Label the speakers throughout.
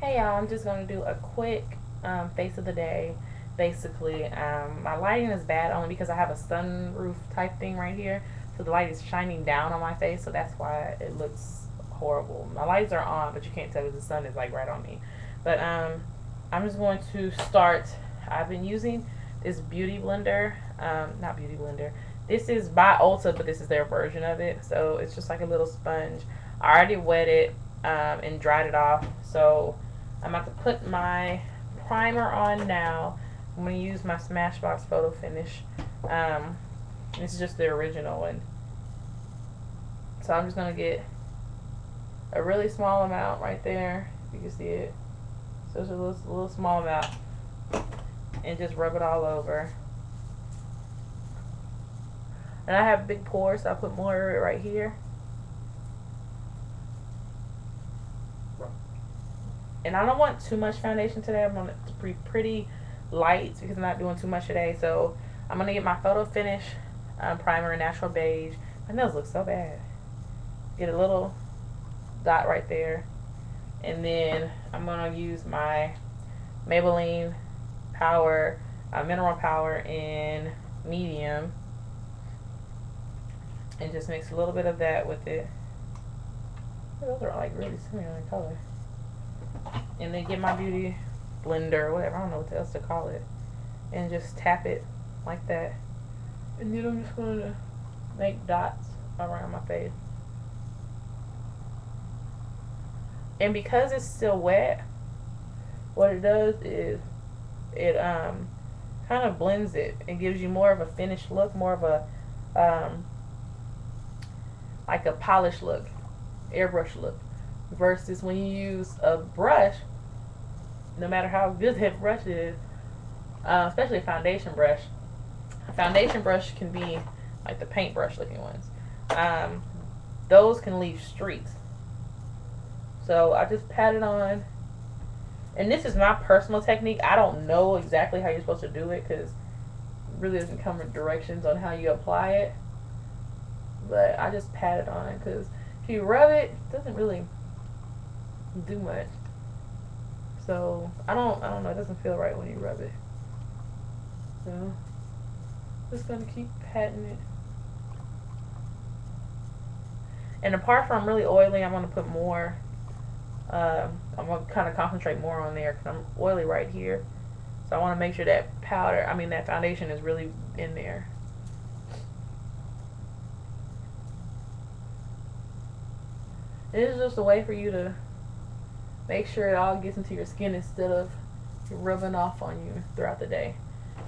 Speaker 1: Hey y'all, I'm just going to do a quick face of the day. Basically, my lighting is bad only because I have a sunroof type thing right here. So the light is shining down on my face, so that's why it looks horrible. My lights are on, but you can't tell because the sun is like right on me. But I'm just going to start. I've been using this beauty blender. Not beauty blender. This is by Ulta, but this is their version of it. So it's just like a little sponge. I already wet it and dried it off. So I'm about to put my primer on now. I'm going to use my Smashbox Photo Finish. This is just the original one. So I'm just going to get a really small amount right there. If you can see it. So it's a little small amount. And just rub it all over. And I have big pores, so I put more of it right here. And I don't want too much foundation today. I'm going to be pretty light because I'm not doing too much today. So I'm going to get my Photo Finish primer in Natural Beige. My nails look so bad. Get a little dot right there. And then I'm going to use my Maybelline Power, Mineral Power in medium. And just mix a little bit of that with it. Those are like really similar in color. And then get my beauty blender or whatever, I don't know what else to call it, and just tap it like that. And then I'm just going to make dots around my face. And because it's still wet, what it does is it kind of blends it and gives you more of a finished look, more of a like a polished look, airbrush look, versus when you use a brush. No matter how good that brush is, especially a foundation brush. A foundation brush can be like the paintbrush looking ones. Those can leave streaks. So I just pat it on. And this is my personal technique. I don't know exactly how you're supposed to do it because it really doesn't come with directions on how you apply it. But I just pat it on because if you rub it, it doesn't really do much. So I don't know, it doesn't feel right when you rub it. So just gonna keep patting it. And the part from really oily, I'm gonna put more. I'm gonna kind of concentrate more on there because I'm oily right here. So I want to make sure that that foundation is really in there. It is just a way for you to make sure it all gets into your skin instead of rubbing off on you throughout the day.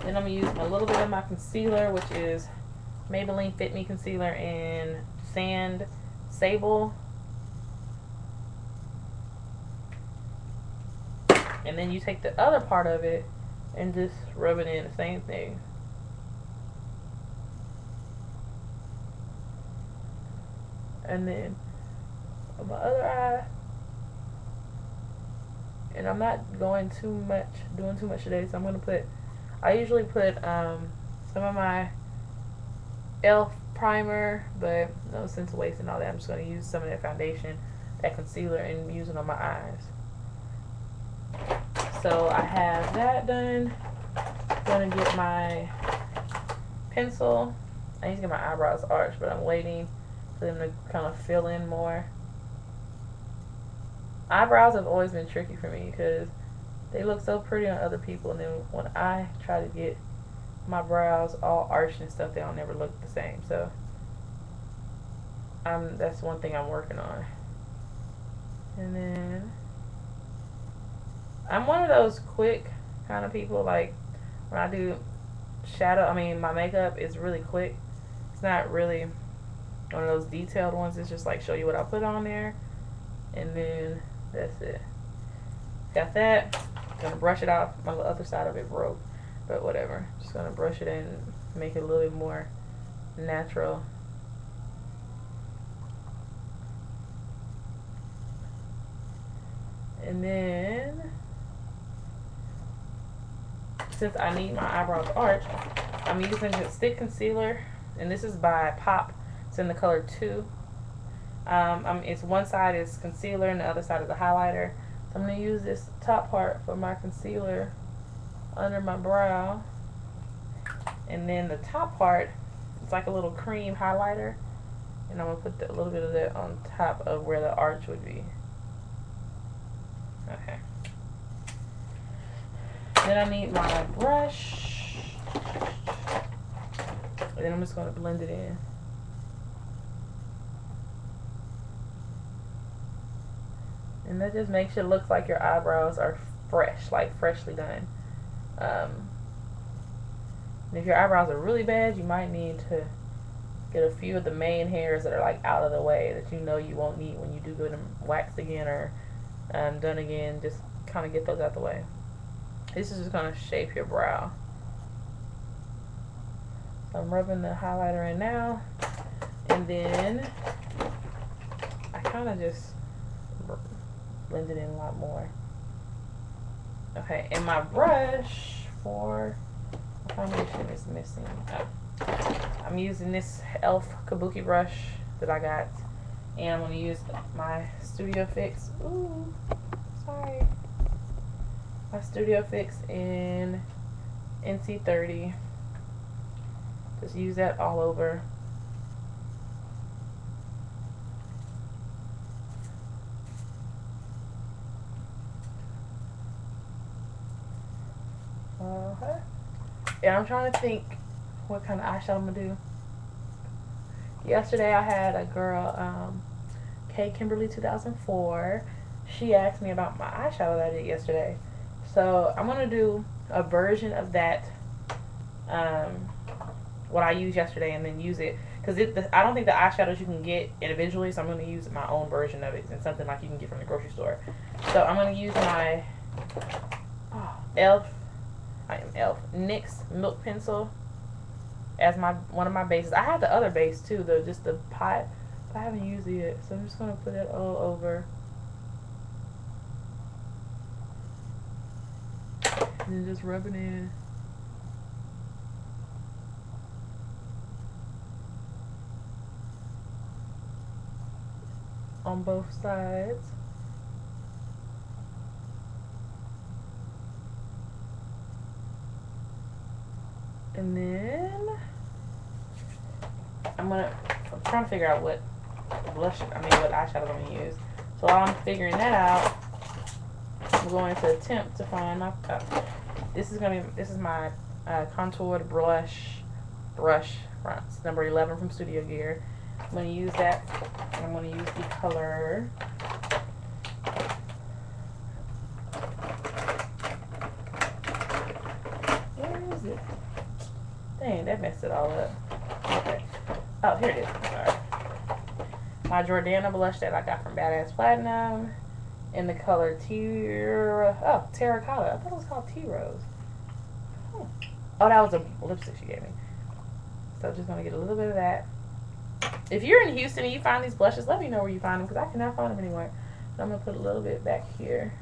Speaker 1: Then I'm going to use a little bit of my concealer, which is Maybelline Fit Me Concealer in Sand Sable. And then you take the other part of it and just rub it in, the same thing. And then on my other eye. And I'm not doing too much today, so I'm going to put, I usually put some of my e.l.f. primer, but no sense of wasting all that. I'm just going to use some of that foundation, that concealer, and use it on my eyes. So I have that done. I'm going to get my pencil. I need to get my eyebrows arched, but I'm waiting for them to kind of fill in more. Eyebrows have always been tricky for me because they look so pretty on other people, and then when I try to get my brows all arched and stuff, they don't never look the same. So that's one thing I'm working on. And then I'm one of those quick kind of people, like when I do my makeup is really quick. It's not really one of those detailed ones. It's just like show you what I put on there, and then that's it. Got that. Gonna brush it off. My other side of it broke, but whatever. Just gonna brush it in, make it a little bit more natural. And then, since I need my eyebrows arched, I'm using the stick concealer, and this is by Pop. It's in the color 2. It's one side is concealer and the other side is a highlighter. I'm going to use this top part for my concealer under my brow. And then the top part, it's like a little cream highlighter. And I'm going to put a little bit of that on top of where the arch would be. Okay. Then I need my brush. And then I'm just going to blend it in. And that just makes it look like your eyebrows are fresh, like freshly done. And if your eyebrows are really bad, you might need to get a few of the main hairs that are like out of the way that you know you won't need when you do get them waxed again or done again. Just kind of get those out the way. This is just going to shape your brow. So I'm rubbing the highlighter in now. And then I kind of just blend it in a lot more. Okay, and my brush for foundation is missing. I'm using this e.l.f. kabuki brush that I got, and I'm going to use my Studio Fix. Ooh, sorry. My Studio Fix in NC30. Just use that all over. Okay. And I'm trying to think what kind of eyeshadow I'm gonna do. Yesterday I had a girl, K Kimberly 2004. She asked me about my eyeshadow that I did yesterday. So I'm gonna do a version of that, what I used yesterday, and then use it, because I don't think the eyeshadows you can get individually, so I'm gonna use my own version of it, and something like you can get from the grocery store. So I'm gonna use my e.l.f. NYX Milk Pencil as one of my bases. I have the other base too, just the pot, but I haven't used it yet. So I'm just gonna put it all over, and then just rub it in. On both sides. And then I'm trying to figure out what what eyeshadow I'm gonna use. So while I'm figuring that out, I'm going to attempt to find my this is my contoured blush it's number 11 from Studio Gear. I'm going to use that, and I'm going to use the color where is it? Dang, that messed it all up. Okay. Oh, here it is. Sorry. My Jordana blush that I got from Badass Platinum in the color terracotta. I thought it was called Tea Rose. Oh, that was a lipstick she gave me. So just going to get a little bit of that. If you're in Houston and you find these blushes, let me know where you find them, because I cannot find them anywhere. So I'm going to put a little bit back here.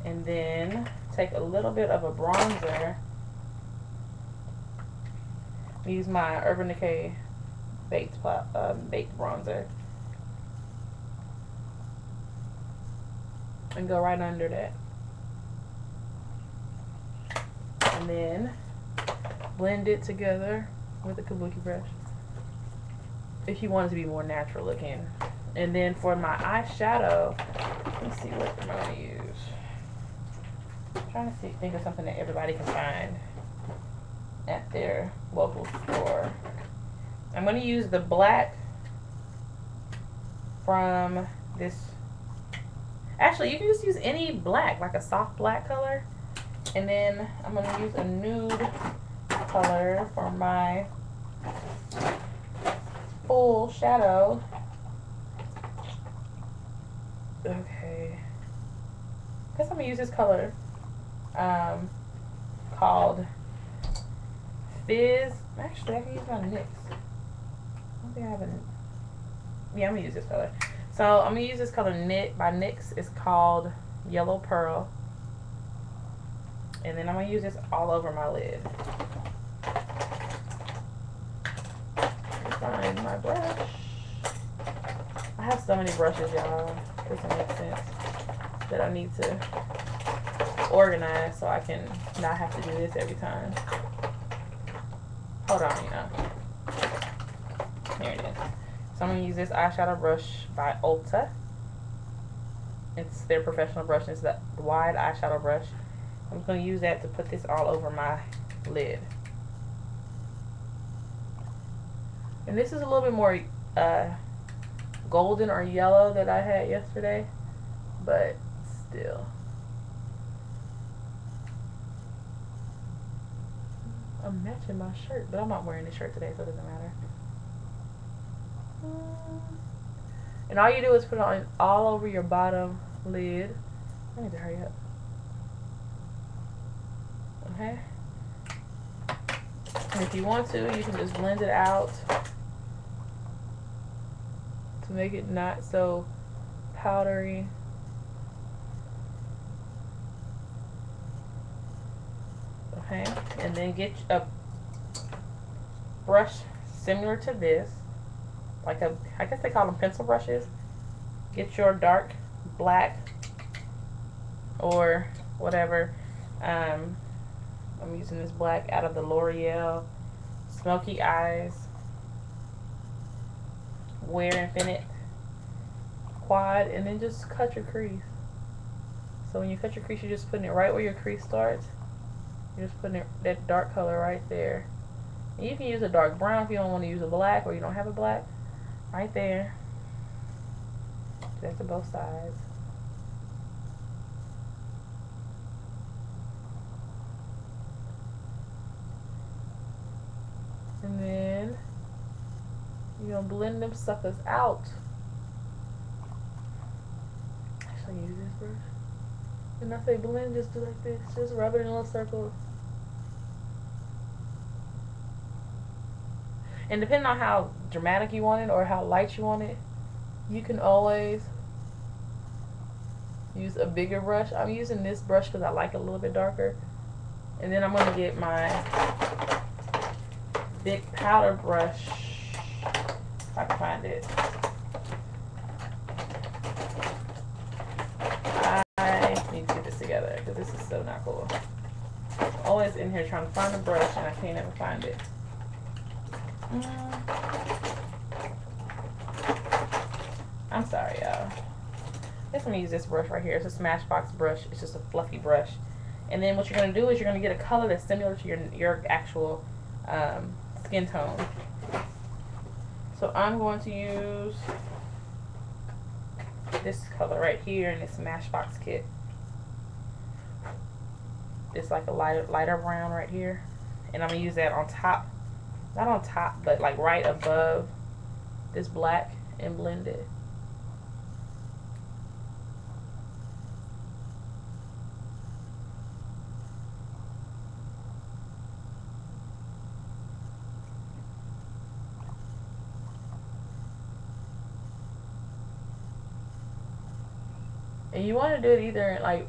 Speaker 1: And then take a little bit of a bronzer. Use my Urban Decay baked bronzer. And go right under that. And then blend it together with a kabuki brush if you want it to be more natural looking. And then for my eyeshadow, let me see what I'm going to use. I'm trying to think of something that everybody can find at their local store. I'm going to use the black from this. Actually, you can just use any black, like a soft black color. And then I'm going to use a nude color for my full shadow. Okay. I guess I'm going to use this color called Fizz. Actually, I can use my NYX. I don't think I have a... Yeah, I'm going to use this color. So I'm going to use this color by NYX. It's called Yellow Pearl. And then I'm going to use this all over my lid. so many brushes, y'all. It doesn't make sense that I need to organize so I can not have to do this every time. Hold on, Here it is. So I'm going to use this eyeshadow brush by Ulta. It's their professional brush. It's the wide eyeshadow brush. I'm going to use that to put this all over my lid. And this is a little bit more golden or yellow that I had yesterday, but still. I'm matching my shirt, but I'm not wearing this shirt today, so it doesn't matter. And all you do is put it on all over your bottom lid. I need to hurry up. Okay. And if you want to, you can just blend it out to make it not so powdery. Okay, and then get a brush similar to this, like I guess they call them pencil brushes. Get your dark black or whatever. I'm using this black out of the L'Oreal Smoky Eyes Wear Infinite Quad, and then just cut your crease. So when you cut your crease, you're just putting it right where your crease starts. You're just putting that dark color right there. And you can use a dark brown if you don't want to use a black, or you don't have a black. Right there. That's to both sides. And then you're going to blend them suckers out. Actually, use this brush. When I say blend, just do like this. Just rub it in little circles. And depending on how dramatic you want it or how light you want it, you can always use a bigger brush. I'm using this brush because I like it a little bit darker. And then I'm going to get my big powder brush, if I can find it. I need to get this together because this is so not cool. I'm always in here trying to find a brush and I can't ever find it. I'm sorry, y'all. I'm going to use this brush right here. It's a Smashbox brush. It's just a fluffy brush. And then what you're going to do is you're going to get a color that's similar to your actual skin tone. So I'm going to use this color right here in this Smashbox kit. It's like a lighter brown right here. And I'm going to use that on top. Not on top, but like right above this black and blend it. And you want to do it either in like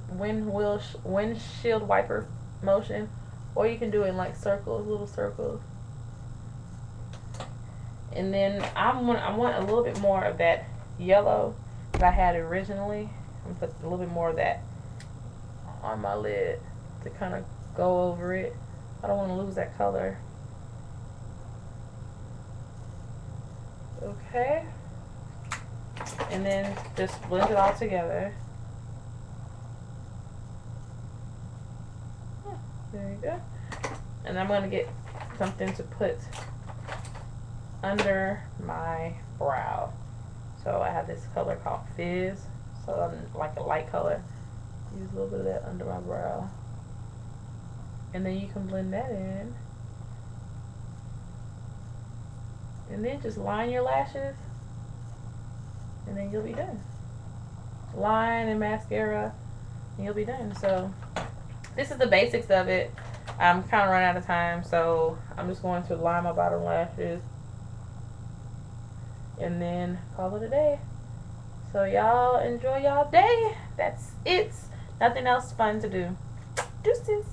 Speaker 1: windshield wiper motion, or you can do it in like circles, little circles. And then I want a little bit more of that yellow that I had originally. I'm gonna put a little bit more of that on my lid to kind of go over it. I don't want to lose that color. Okay. And then just blend it all together. There you go. And I'm going to get something to put under my brow. So I have this color called Fizz. So I'm like a light color. Use a little bit of that under my brow. And then you can blend that in. And then just line your lashes. And then you'll be done. Line and mascara. And you'll be done. So this is the basics of it. I'm kind of running out of time. So I'm just going to line my bottom lashes. And then call it a day. So y'all enjoy y'all day. That's it. Nothing else fun to do. Deuces.